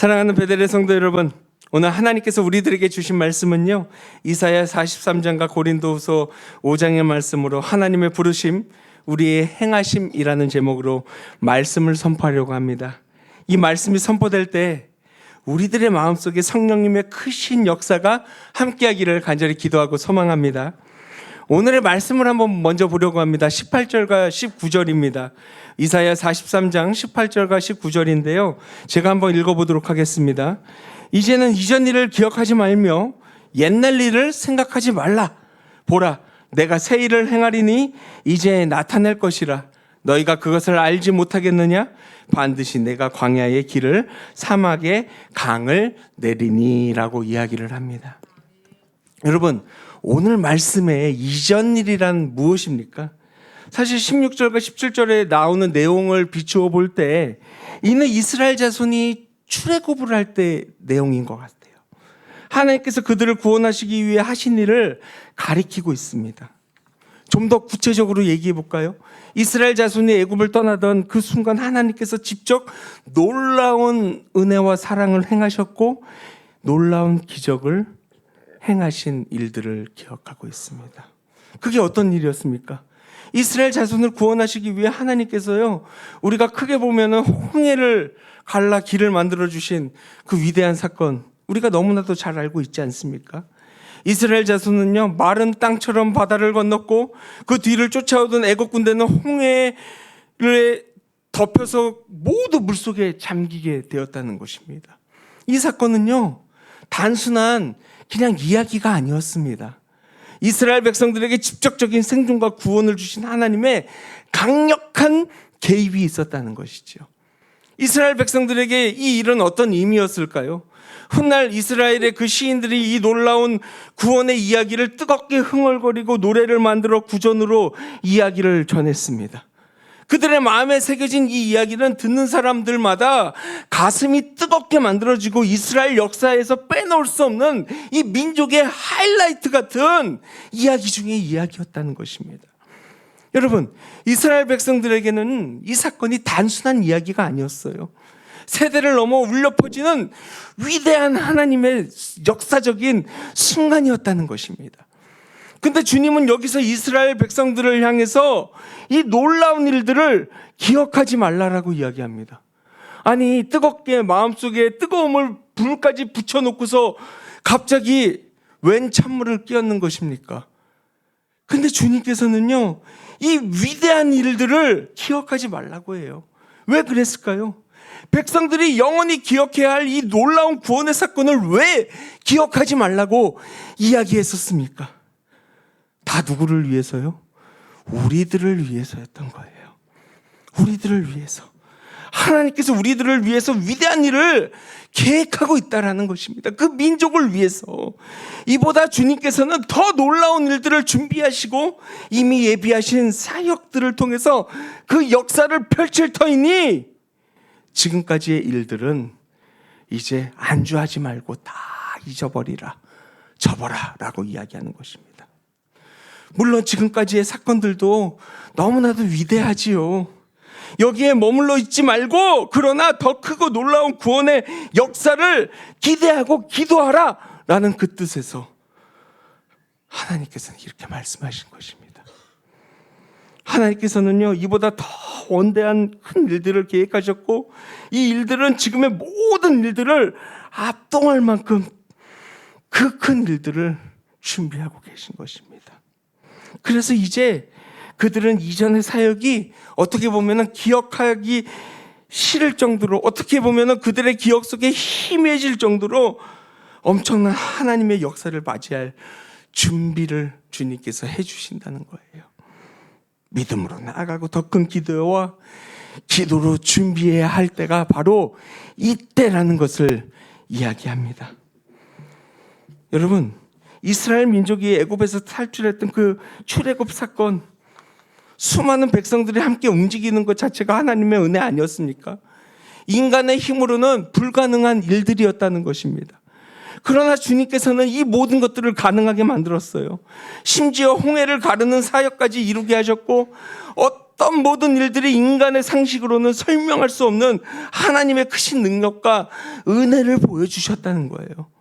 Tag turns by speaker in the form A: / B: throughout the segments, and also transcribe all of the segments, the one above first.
A: 사랑하는 베델의 성도 여러분, 오늘 하나님께서 우리들에게 주신 말씀은요, 이사야 43장과 고린도후서 5장의 말씀으로 하나님의 부르심, 우리의 행하심이라는 제목으로 말씀을 선포하려고 합니다. 이 말씀이 선포될 때 우리들의 마음속에 성령님의 크신 역사가 함께하기를 간절히 기도하고 소망합니다. 오늘의 말씀을 한번 먼저 보려고 합니다. 18절과 19절입니다. 이사야 43장 18절과 19절인데요. 제가 한번 읽어보도록 하겠습니다. 이제는 이전 일을 기억하지 말며 옛날 일을 생각하지 말라. 보라, 내가 새 일을 행하리니 이제 나타낼 것이라. 너희가 그것을 알지 못하겠느냐? 반드시 내가 광야의 길을 사막에 강을 내리니 라고 이야기를 합니다. 여러분, 오늘 말씀의 이전 일이란 무엇입니까? 사실 16절과 17절에 나오는 내용을 비추어 볼 때 이는 이스라엘 자손이 출애굽을 할 때 내용인 것 같아요. 하나님께서 그들을 구원하시기 위해 하신 일을 가리키고 있습니다. 좀 더 구체적으로 얘기해 볼까요? 이스라엘 자손이 애굽을 떠나던 그 순간 하나님께서 직접 놀라운 은혜와 사랑을 행하셨고 놀라운 기적을 행하신 일들을 기억하고 있습니다. 그게 어떤 일이었습니까? 이스라엘 자손을 구원하시기 위해 하나님께서요, 우리가 크게 보면은 홍해를 갈라 길을 만들어 주신 그 위대한 사건, 우리가 너무나도 잘 알고 있지 않습니까? 이스라엘 자손은요, 마른 땅처럼 바다를 건넜고 그 뒤를 쫓아오던 애국 군대는 홍해를 덮여서 모두 물속에 잠기게 되었다는 것입니다. 이 사건은요, 단순한 그냥 이야기가 아니었습니다. 이스라엘 백성들에게 직접적인 생존과 구원을 주신 하나님의 강력한 개입이 있었다는 것이죠. 이스라엘 백성들에게 이 일은 어떤 의미였을까요? 훗날 이스라엘의 그 시인들이 이 놀라운 구원의 이야기를 뜨겁게 흥얼거리고 노래를 만들어 구전으로 이야기를 전했습니다. 그들의 마음에 새겨진 이 이야기는 듣는 사람들마다 가슴이 뜨겁게 만들어지고 이스라엘 역사에서 빼놓을 수 없는 이 민족의 하이라이트 같은 이야기 중에 이야기였다는 것입니다. 여러분, 이스라엘 백성들에게는 이 사건이 단순한 이야기가 아니었어요. 세대를 넘어 울려 퍼지는 위대한 하나님의 역사적인 순간이었다는 것입니다. 근데 주님은 여기서 이스라엘 백성들을 향해서 이 놀라운 일들을 기억하지 말라라고 이야기합니다. 아니, 뜨겁게 마음속에 뜨거움을 불까지 붙여놓고서 갑자기 웬 찬물을 끼얹는 것입니까? 근데 주님께서는요, 이 위대한 일들을 기억하지 말라고 해요. 왜 그랬을까요? 백성들이 영원히 기억해야 할 이 놀라운 구원의 사건을 왜 기억하지 말라고 이야기했었습니까? 다 누구를 위해서요? 우리들을 위해서였던 거예요. 우리들을 위해서. 하나님께서 우리들을 위해서 위대한 일을 계획하고 있다는 것입니다. 그 민족을 위해서. 이보다 주님께서는 더 놀라운 일들을 준비하시고 이미 예비하신 사역들을 통해서 그 역사를 펼칠 터이니 지금까지의 일들은 이제 안주하지 말고 다 잊어버리라, 접어라 라고 이야기하는 것입니다. 물론 지금까지의 사건들도 너무나도 위대하지요. 여기에 머물러 있지 말고 그러나 더 크고 놀라운 구원의 역사를 기대하고 기도하라 라는 그 뜻에서 하나님께서는 이렇게 말씀하신 것입니다. 하나님께서는요, 이보다 더 원대한 큰 일들을 계획하셨고 이 일들은 지금의 모든 일들을 압도할 만큼 그 큰 일들을 준비하고 계신 것입니다. 그래서 이제 그들은 이전의 사역이 어떻게 보면 기억하기 싫을 정도로, 어떻게 보면 그들의 기억 속에 희미해질 정도로 엄청난 하나님의 역사를 맞이할 준비를 주님께서 해주신다는 거예요. 믿음으로 나아가고 더 큰 기도와 기도로 준비해야 할 때가 바로 이때라는 것을 이야기합니다. 여러분, 이스라엘 민족이 애굽에서 탈출했던 그 출애굽 사건, 수많은 백성들이 함께 움직이는 것 자체가 하나님의 은혜 아니었습니까? 인간의 힘으로는 불가능한 일들이었다는 것입니다. 그러나 주님께서는 이 모든 것들을 가능하게 만들었어요. 심지어 홍해를 가르는 사역까지 이루게 하셨고 어떤 모든 일들이 인간의 상식으로는 설명할 수 없는 하나님의 크신 능력과 은혜를 보여주셨다는 거예요.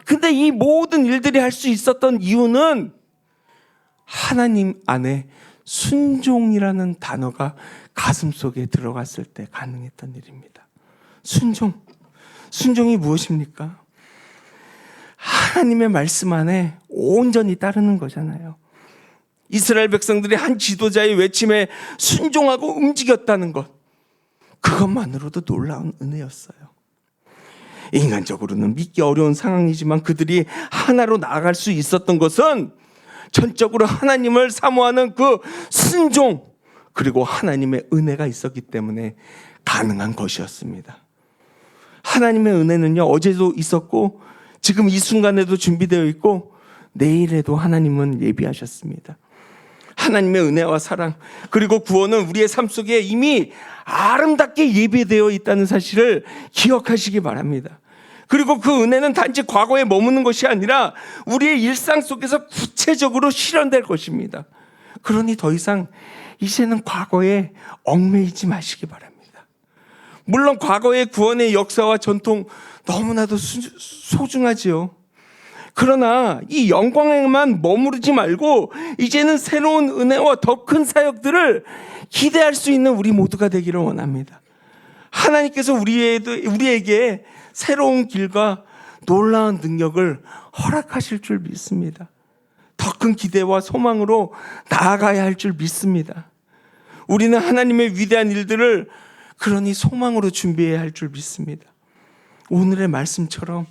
A: 근데 이 모든 일들이 할 수 있었던 이유는 하나님 안에 순종이라는 단어가 가슴속에 들어갔을 때 가능했던 일입니다. 순종이 무엇입니까? 하나님의 말씀 안에 온전히 따르는 거잖아요. 이스라엘 백성들이 한 지도자의 외침에 순종하고 움직였다는 것, 그것만으로도 놀라운 은혜였어요. 인간적으로는 믿기 어려운 상황이지만 그들이 하나로 나아갈 수 있었던 것은 전적으로 하나님을 사모하는 그 순종, 그리고 하나님의 은혜가 있었기 때문에 가능한 것이었습니다. 하나님의 은혜는요, 어제도 있었고 지금 이 순간에도 준비되어 있고 내일에도 하나님은 예비하셨습니다. 하나님의 은혜와 사랑, 그리고 구원은 우리의 삶 속에 이미 아름답게 예비되어 있다는 사실을 기억하시기 바랍니다. 그리고 그 은혜는 단지 과거에 머무는 것이 아니라 우리의 일상 속에서 구체적으로 실현될 것입니다. 그러니 더 이상 이제는 과거에 얽매이지 마시기 바랍니다. 물론 과거의 구원의 역사와 전통 너무나도 소중하지요. 그러나 이 영광에만 머무르지 말고 이제는 새로운 은혜와 더 큰 사역들을 기대할 수 있는 우리 모두가 되기를 원합니다. 하나님께서 우리에게 새로운 길과 놀라운 능력을 허락하실 줄 믿습니다. 더 큰 기대와 소망으로 나아가야 할 줄 믿습니다. 우리는 하나님의 위대한 일들을 그러니 소망으로 준비해야 할 줄 믿습니다. 오늘의 말씀처럼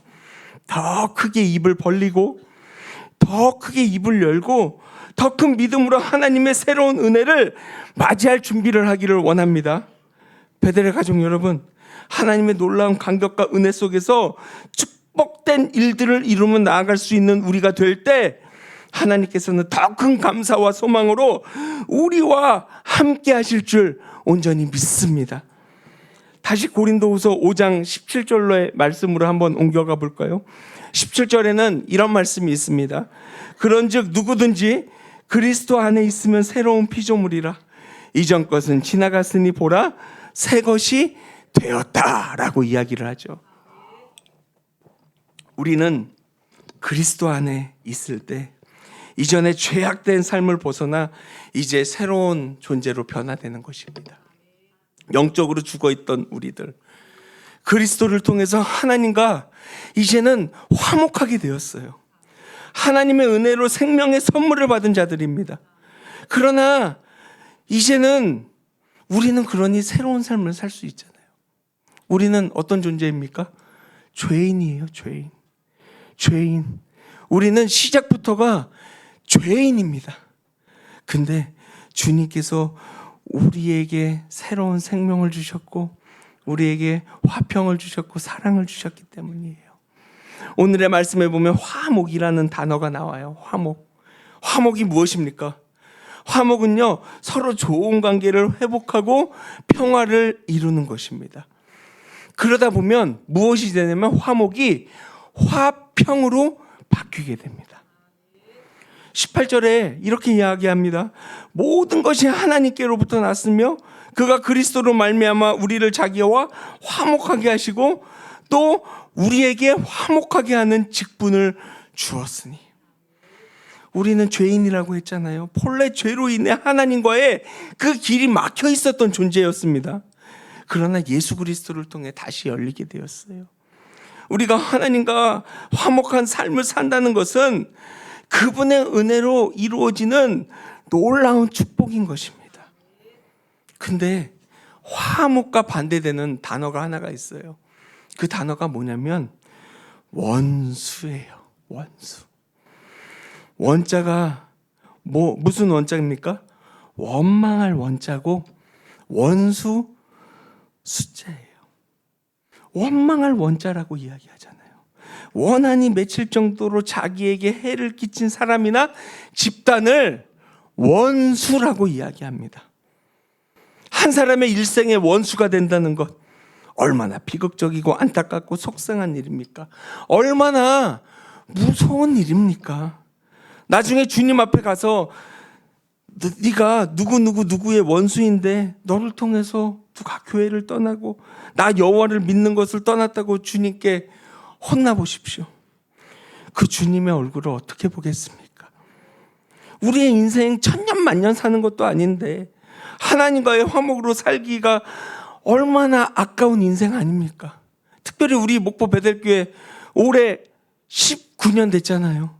A: 더 크게 입을 벌리고 더 크게 입을 열고 더 큰 믿음으로 하나님의 새로운 은혜를 맞이할 준비를 하기를 원합니다. 베델의 가족 여러분, 하나님의 놀라운 감격과 은혜 속에서 축복된 일들을 이루며 나아갈 수 있는 우리가 될 때 하나님께서는 더 큰 감사와 소망으로 우리와 함께 하실 줄 온전히 믿습니다. 다시 고린도후서 5장 17절로의 말씀으로 한번 옮겨가 볼까요? 17절에는 이런 말씀이 있습니다. 그런즉 누구든지 그리스도 안에 있으면 새로운 피조물이라. 이전 것은 지나갔으니 보라 새 것이 되었다라고 이야기를 하죠. 우리는 그리스도 안에 있을 때 이전에 죄악된 삶을 벗어나 이제 새로운 존재로 변화되는 것입니다. 영적으로 죽어있던 우리들, 그리스도를 통해서 하나님과 이제는 화목하게 되었어요. 하나님의 은혜로 생명의 선물을 받은 자들입니다. 그러나 이제는 우리는 그러니 새로운 삶을 살 수 있잖아요. 우리는 어떤 존재입니까? 죄인이에요. 죄인. 우리는 시작부터가 죄인입니다. 근데 주님께서 우리에게 새로운 생명을 주셨고 우리에게 화평을 주셨고 사랑을 주셨기 때문이에요. 오늘의 말씀에 보면 화목이라는 단어가 나와요. 화목이 무엇입니까? 화목은요, 서로 좋은 관계를 회복하고 평화를 이루는 것입니다. 그러다 보면 무엇이 되냐면 화목이 화평으로 바뀌게 됩니다. 18절에 이렇게 이야기합니다. 모든 것이 하나님께로부터 났으며 그가 그리스도로 말미암아 우리를 자기와 화목하게 하시고 또 우리에게 화목하게 하는 직분을 주었으니. 우리는 죄인이라고 했잖아요. 본래 죄로 인해 하나님과의 그 길이 막혀 있었던 존재였습니다. 그러나 예수 그리스도를 통해 다시 열리게 되었어요. 우리가 하나님과 화목한 삶을 산다는 것은 그분의 은혜로 이루어지는 놀라운 축복인 것입니다. 근데 화목과 반대되는 단어가 하나가 있어요. 그 단어가 뭐냐면 원수예요. 원수. 원자가 무슨 원자입니까? 원망할 원자고 원수 숫자예요. 원망할 원자라고 이야기하잖아요. 원한이 맺힐 정도로 자기에게 해를 끼친 사람이나 집단을 원수라고 이야기합니다. 한 사람의 일생의 원수가 된다는 것, 얼마나 비극적이고 안타깝고 속상한 일입니까? 얼마나 무서운 일입니까? 나중에 주님 앞에 가서 네가 누구의 원수인데 너를 통해서 누가 교회를 떠나고 나 여호와를 믿는 것을 떠났다고 주님께 혼나보십시오. 그 주님의 얼굴을 어떻게 보겠습니까? 우리의 인생 천년만년 사는 것도 아닌데 하나님과의 화목으로 살기가 얼마나 아까운 인생 아닙니까? 특별히 우리 목포 베델교회 올해 19년 됐잖아요.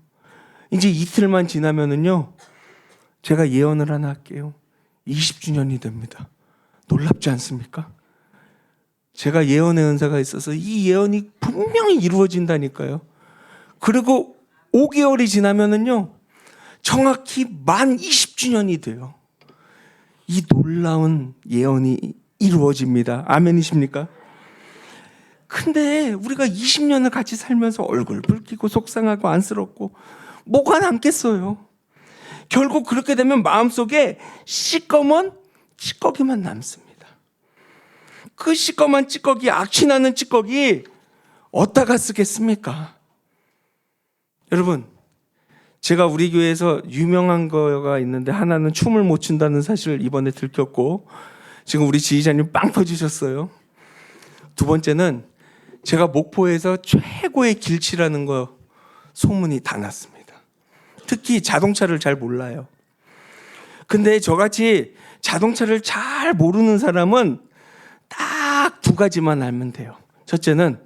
A: 이제 이틀만 지나면은요, 제가 예언을 하나 할게요. 20주년이 됩니다. 놀랍지 않습니까? 제가 예언의 은사가 있어서 이 예언이 분명히 이루어진다니까요. 그리고 5개월이 지나면은요, 정확히 만 20주년이 돼요. 이 놀라운 예언이 이루어집니다. 아멘이십니까? 근데 우리가 20년을 같이 살면서 얼굴 붉히고 속상하고 안쓰럽고 뭐가 남겠어요? 결국 그렇게 되면 마음속에 시꺼먼 찌꺼기만 남습니다. 그 시꺼먼 찌꺼기, 악취나는 찌꺼기 어디다가 쓰겠습니까? 여러분, 제가 우리 교회에서 유명한 거가 있는데 하나는 춤을 못 춘다는 사실을 이번에 들켰고 지금 우리 지휘자님 빵 터지셨어요. 두 번째는 제가 목포에서 최고의 길치라는 거 소문이 다 났습니다. 특히 자동차를 잘 몰라요. 근데 저같이 자동차를 잘 모르는 사람은 딱 두 가지만 알면 돼요. 첫째는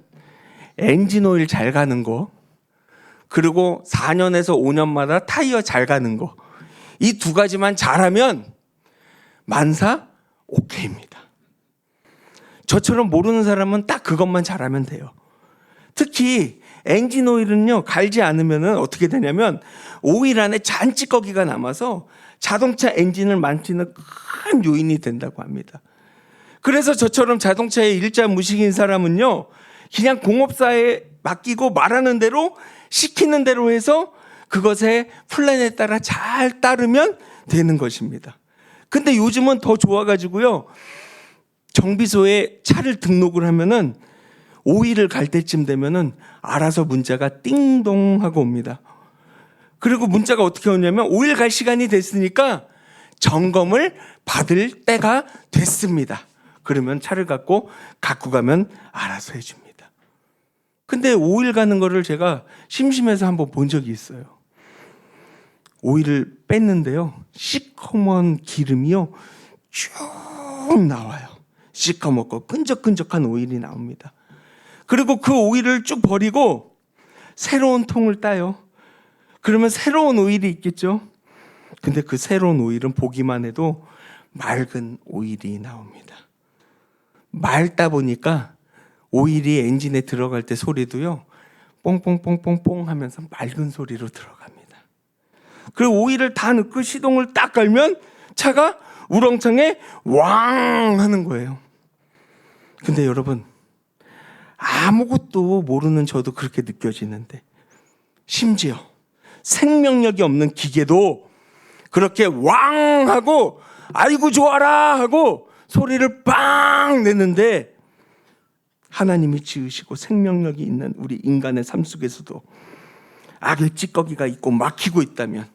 A: 엔진 오일 잘 가는 거, 그리고 4년에서 5년마다 타이어 잘 가는 거. 이 두 가지만 잘하면 만사 오케이입니다. 저처럼 모르는 사람은 딱 그것만 잘하면 돼요. 특히 엔진 오일은요, 갈지 않으면 어떻게 되냐면 오일 안에 잔찌꺼기가 남아서 자동차 엔진을 망치는 큰 요인이 된다고 합니다. 그래서 저처럼 자동차에 일자 무식인 사람은요, 그냥 공업사에 맡기고 말하는 대로 시키는 대로 해서 그것의 플랜에 따라 잘 따르면 되는 것입니다. 근데 요즘은 더 좋아가지고요, 정비소에 차를 등록을 하면은 오일을 갈 때쯤 되면은 알아서 문자가 띵동 하고 옵니다. 그리고 문자가 어떻게 오냐면 오일 갈 시간이 됐으니까 점검을 받을 때가 됐습니다. 그러면 차를 갖고 가면 알아서 해줍니다. 근데 오일 가는 거를 제가 심심해서 한번 본 적이 있어요. 오일을 뺐는데요, 시커먼 기름이요 쭉 나와요. 시커멓고 끈적끈적한 오일이 나옵니다. 그리고 그 오일을 쭉 버리고 새로운 통을 따요. 그러면 새로운 오일이 있겠죠. 근데 그 새로운 오일은 보기만 해도 맑은 오일이 나옵니다. 맑다 보니까 오일이 엔진에 들어갈 때 소리도요, 뽕뽕뽕뽕뽕 하면서 맑은 소리로 들어갑니다. 그리고 오일을 다 넣고 시동을 딱 걸면 차가 우렁창에 왕 하는 거예요. 근데 여러분, 아무것도 모르는 저도 그렇게 느껴지는데, 심지어 생명력이 없는 기계도 그렇게 왕 하고 아이고 좋아라 하고 소리를 빵 내는데, 하나님이 지으시고 생명력이 있는 우리 인간의 삶 속에서도 악의 찌꺼기가 있고 막히고 있다면,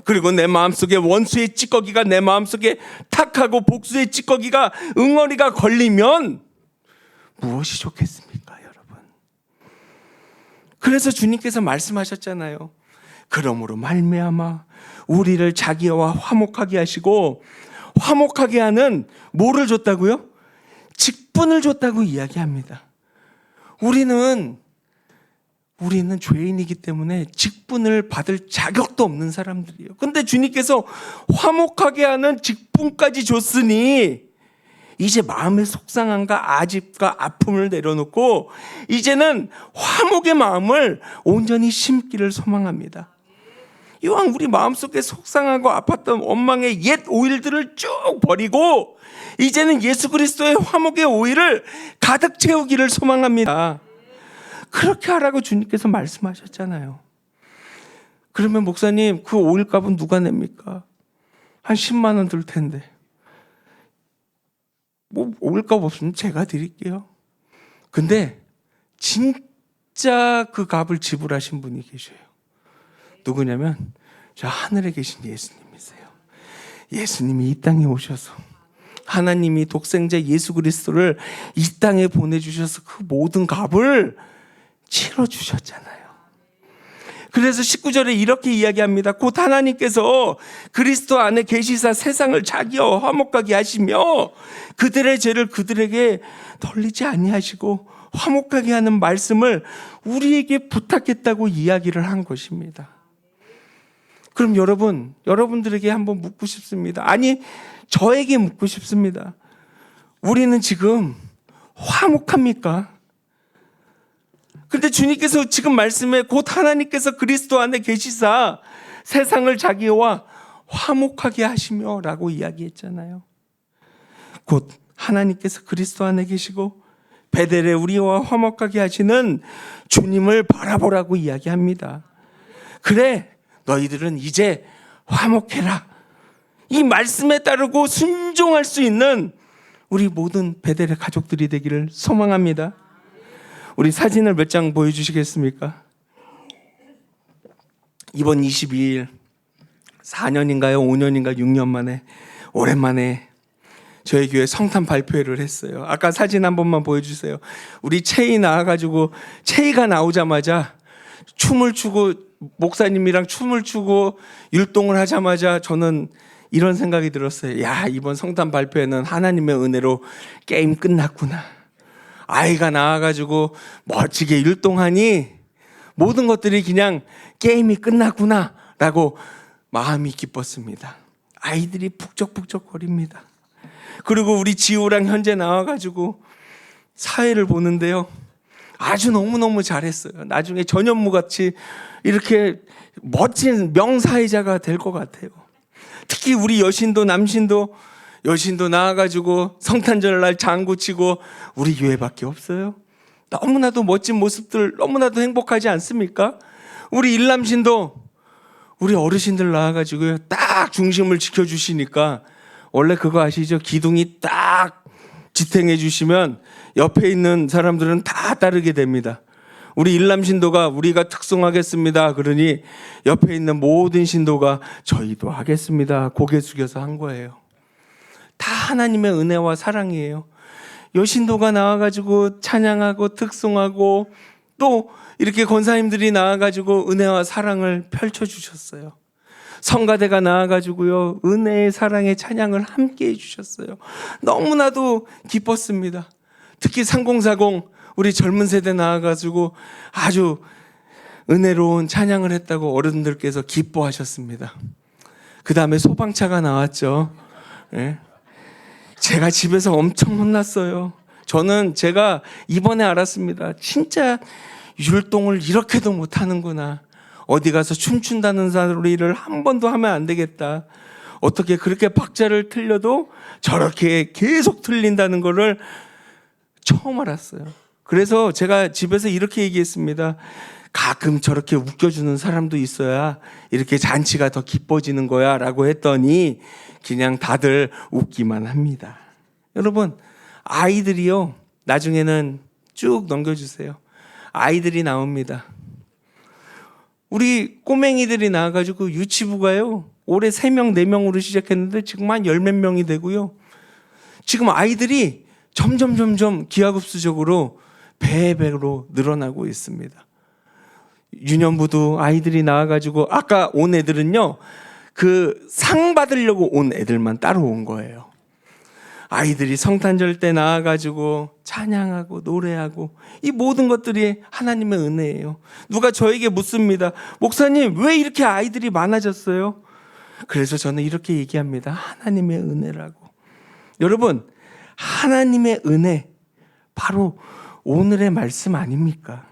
A: 그리고 내 마음속에 원수의 찌꺼기가 내 마음속에 탁하고 복수의 찌꺼기가 응어리가 걸리면 무엇이 좋겠습니까, 여러분? 그래서 주님께서 말씀하셨잖아요. 그러므로 말미암아 우리를 자기와 화목하게 하시고, 화목하게 하는 뭐를 줬다고요? 직분을 줬다고 이야기합니다. 우리는 죄인이기 때문에 직분을 받을 자격도 없는 사람들이에요. 근데 주님께서 화목하게 하는 직분까지 줬으니 이제 마음의 속상함과 아집과 아픔을 내려놓고 이제는 화목의 마음을 온전히 심기를 소망합니다. 이왕 우리 마음속에 속상하고 아팠던 원망의 옛 오일들을 쭉 버리고 이제는 예수 그리스도의 화목의 오일을 가득 채우기를 소망합니다. 그렇게 하라고 주님께서 말씀하셨잖아요. 그러면 목사님, 그 오일값은 누가 냅니까? 한 10만 원 들 텐데. 뭐 오일값 없으면 제가 드릴게요. 근데 진짜 그 값을 지불하신 분이 계셔요. 누구냐면 저 하늘에 계신 예수님이세요. 예수님이 이 땅에 오셔서 하나님이 독생자 예수 그리스도를 이 땅에 보내주셔서 그 모든 값을 치러주셨잖아요. 그래서 19절에 이렇게 이야기합니다. 곧 하나님께서 그리스도 안에 계시사 세상을 자기와 화목하게 하시며 그들의 죄를 그들에게 덜리지 아니하시고 화목하게 하는 말씀을 우리에게 부탁했다고 이야기를 한 것입니다. 그럼 여러분들에게 한번 묻고 싶습니다. 아니, 저에게 묻고 싶습니다. 우리는 지금 화목합니까? 근데 주님께서 지금 말씀에 곧 하나님께서 그리스도 안에 계시사 세상을 자기와 화목하게 하시며 라고 이야기했잖아요. 곧 하나님께서 그리스도 안에 계시고 베델에 우리와 화목하게 하시는 주님을 바라보라고 이야기합니다. 그래, 너희들은 이제 화목해라. 이 말씀에 따르고 순종할 수 있는 우리 모든 베델의 가족들이 되기를 소망합니다. 우리 사진을 몇 장 보여주시겠습니까? 이번 22일 4년인가요? 5년인가 6년 만에 오랜만에 저희 교회 성탄 발표회를 했어요. 아까 사진 한 번만 보여주세요. 우리 채이 나와가지고 채이가 나오자마자 춤을 추고 목사님이랑 춤을 추고 율동을 하자마자 저는 이런 생각이 들었어요. 야, 이번 성탄 발표회는 하나님의 은혜로 게임 끝났구나. 아이가 나와가지고 멋지게 율동하니 모든 것들이 그냥 게임이 끝났구나 라고 마음이 기뻤습니다. 아이들이 북적북적 거립니다. 그리고 우리 지우랑 현재 나와가지고 사회를 보는데요, 아주 너무너무 잘했어요. 나중에 전현무같이 이렇게 멋진 명사회자가 될 것 같아요. 특히 우리 여신도 남신도 여신도 나와가지고 성탄절날 장구 치고 우리 교회밖에 없어요. 너무나도 멋진 모습들, 너무나도 행복하지 않습니까? 우리 일남신도 우리 어르신들 나와가지고요, 딱 중심을 지켜주시니까, 원래 그거 아시죠? 기둥이 딱 지탱해 주시면 옆에 있는 사람들은 다 따르게 됩니다. 우리 일남신도가 우리가 특송하겠습니다 그러니 옆에 있는 모든 신도가 저희도 하겠습니다 고개 숙여서 한 거예요. 다 하나님의 은혜와 사랑이에요. 여신도가 나와가지고 찬양하고 특송하고 또 이렇게 권사님들이 나와가지고 은혜와 사랑을 펼쳐주셨어요. 성가대가 나와가지고요, 은혜의 사랑의 찬양을 함께 해주셨어요. 너무나도 기뻤습니다. 특히 3040 우리 젊은 세대 나와가지고 아주 은혜로운 찬양을 했다고 어른들께서 기뻐하셨습니다. 그 다음에 소방차가 나왔죠. 네. 제가 집에서 엄청 혼났어요. 제가 이번에 알았습니다. 진짜 율동을 이렇게도 못하는구나. 어디 가서 춤춘다는 소리를 한 번도 하면 안 되겠다. 어떻게 그렇게 박자를 틀려도 저렇게 계속 틀린다는 거를 처음 알았어요. 그래서 제가 집에서 이렇게 얘기했습니다. 가끔 저렇게 웃겨주는 사람도 있어야 이렇게 잔치가 더 기뻐지는 거야 라고 했더니 그냥 다들 웃기만 합니다. 여러분, 아이들이요, 나중에는 쭉 넘겨주세요. 아이들이 나옵니다. 우리 꼬맹이들이 나와가지고 유치부가요, 올해 3명, 4명으로 시작했는데 지금 한 10몇 명이 되고요. 지금 아이들이 점점 기하급수적으로 배로 늘어나고 있습니다. 유년부도 아이들이 나와가지고 아까 온 애들은요, 그 상 받으려고 온 애들만 따로 온 거예요. 아이들이 성탄절 때 나와가지고 찬양하고 노래하고 이 모든 것들이 하나님의 은혜예요. 누가 저에게 묻습니다. 목사님, 왜 이렇게 아이들이 많아졌어요? 그래서 저는 이렇게 얘기합니다. 하나님의 은혜라고. 여러분, 하나님의 은혜, 바로 오늘의 말씀 아닙니까?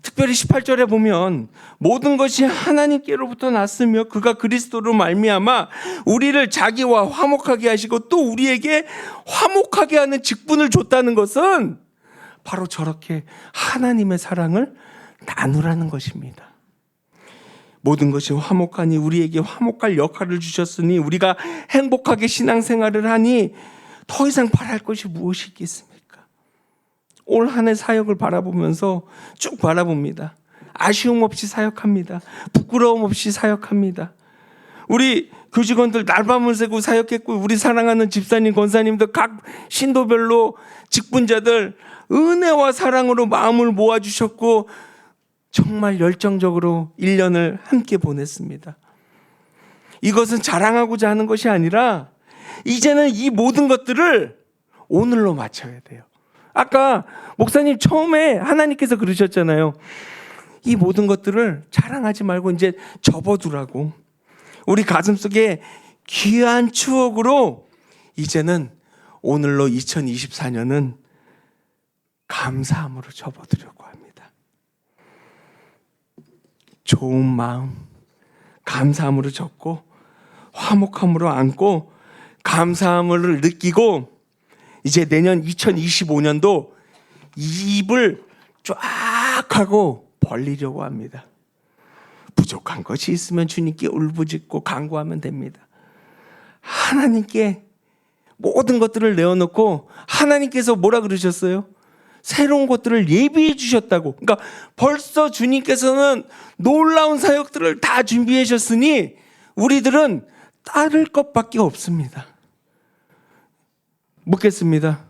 A: 특별히 18절에 보면 모든 것이 하나님께로부터 났으며 그가 그리스도로 말미암아 우리를 자기와 화목하게 하시고 또 우리에게 화목하게 하는 직분을 줬다는 것은 바로 저렇게 하나님의 사랑을 나누라는 것입니다. 모든 것이 화목하니 우리에게 화목할 역할을 주셨으니 우리가 행복하게 신앙생활을 하니 더 이상 바랄 것이 무엇이 있겠습니까? 올 한 해 사역을 바라보면서 쭉 바라봅니다. 아쉬움 없이 사역합니다. 부끄러움 없이 사역합니다. 우리 교직원들 날밤을 새고 사역했고, 우리 사랑하는 집사님, 권사님들 각 신도별로 직분자들 은혜와 사랑으로 마음을 모아주셨고 정말 열정적으로 1년을 함께 보냈습니다. 이것은 자랑하고자 하는 것이 아니라 이제는 이 모든 것들을 오늘로 맞춰야 돼요. 아까 목사님 처음에 하나님께서 그러셨잖아요. 이 모든 것들을 자랑하지 말고 이제 접어두라고. 우리 가슴속에 귀한 추억으로 이제는 오늘로 2024년은 감사함으로 접어두려고 합니다. 좋은 마음, 감사함으로 접고 화목함으로 안고 감사함을 느끼고 이제 내년 2025년도 입을 쫙 하고 벌리려고 합니다. 부족한 것이 있으면 주님께 울부짖고 간구하면 됩니다. 하나님께 모든 것들을 내어놓고 하나님께서 뭐라 그러셨어요? 새로운 것들을 예비해 주셨다고. 그러니까 벌써 주님께서는 놀라운 사역들을 다 준비해 주셨으니 우리들은 따를 것밖에 없습니다. 묻겠습니다.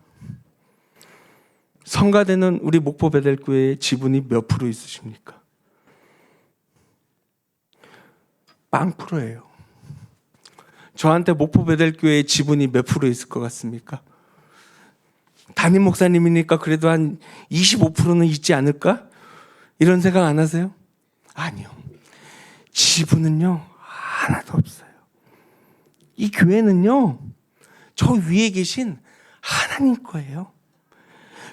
A: 성가대는 우리 목포 베델교회의 지분이 몇 프로 있으십니까? 0%예요. 저한테 목포 베델교회의 지분이 몇 프로 있을 것 같습니까? 담임 목사님이니까 그래도 한 25%는 있지 않을까? 이런 생각 안 하세요? 아니요. 지분은요, 하나도 없어요. 이 교회는요, 저 위에 계신 하나님 거예요.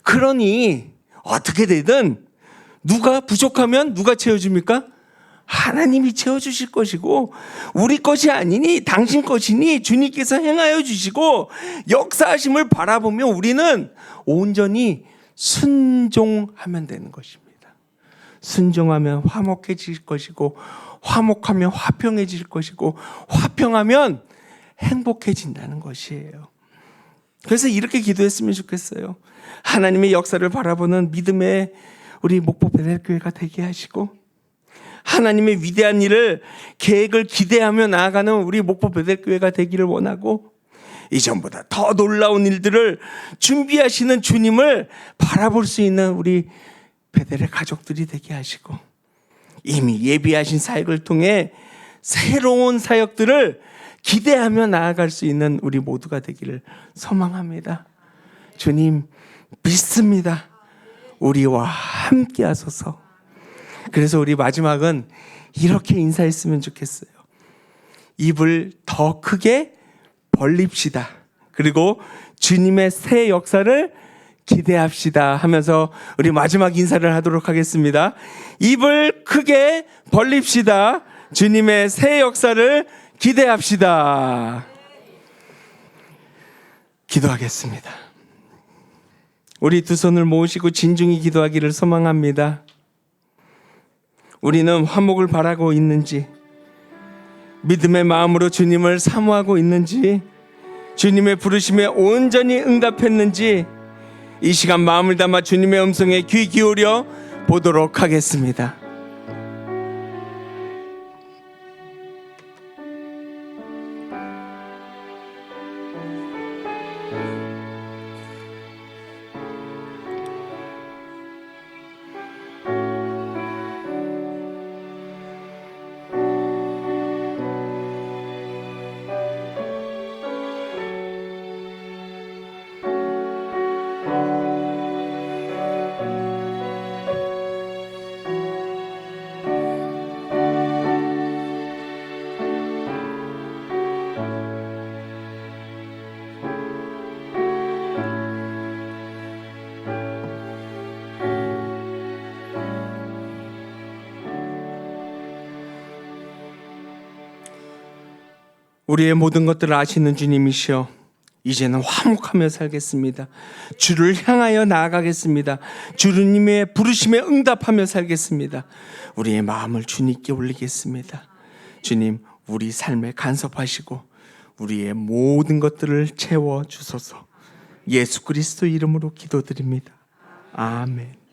A: 그러니 어떻게 되든 누가 부족하면 누가 채워줍니까? 하나님이 채워주실 것이고, 우리 것이 아니니 당신 것이니 주님께서 행하여 주시고 역사하심을 바라보며 우리는 온전히 순종하면 되는 것입니다. 순종하면 화목해질 것이고, 화목하면 화평해질 것이고, 화평하면 행복해진다는 것이에요. 그래서 이렇게 기도했으면 좋겠어요. 하나님의 역사를 바라보는 믿음의 우리 목포 베델교회가 되게 하시고, 하나님의 위대한 일을 계획을 기대하며 나아가는 우리 목포 베델교회가 되기를 원하고, 이전보다 더 놀라운 일들을 준비하시는 주님을 바라볼 수 있는 우리 베델의 가족들이 되게 하시고, 이미 예비하신 사역을 통해 새로운 사역들을 기대하며 나아갈 수 있는 우리 모두가 되기를 소망합니다. 주님 믿습니다. 우리와 함께 하소서. 그래서 우리 마지막은 이렇게 인사했으면 좋겠어요. 입을 더 크게 벌립시다. 그리고 주님의 새 역사를 기대합시다 하면서 우리 마지막 인사를 하도록 하겠습니다. 입을 크게 벌립시다. 주님의 새 역사를 기대합시다. 기도하겠습니다. 우리 두 손을 모으시고 진중히 기도하기를 소망합니다. 우리는 화목을 바라고 있는지, 믿음의 마음으로 주님을 사모하고 있는지, 주님의 부르심에 온전히 응답했는지 이 시간 마음을 담아 주님의 음성에 귀 기울여 보도록 하겠습니다. 우리의 모든 것들을 아시는 주님이시여, 이제는 화목하며 살겠습니다. 주를 향하여 나아가겠습니다. 주님의 부르심에 응답하며 살겠습니다. 우리의 마음을 주님께 올리겠습니다. 주님, 우리 삶에 간섭하시고 우리의 모든 것들을 채워주소서. 예수 그리스도 이름으로 기도드립니다. 아멘.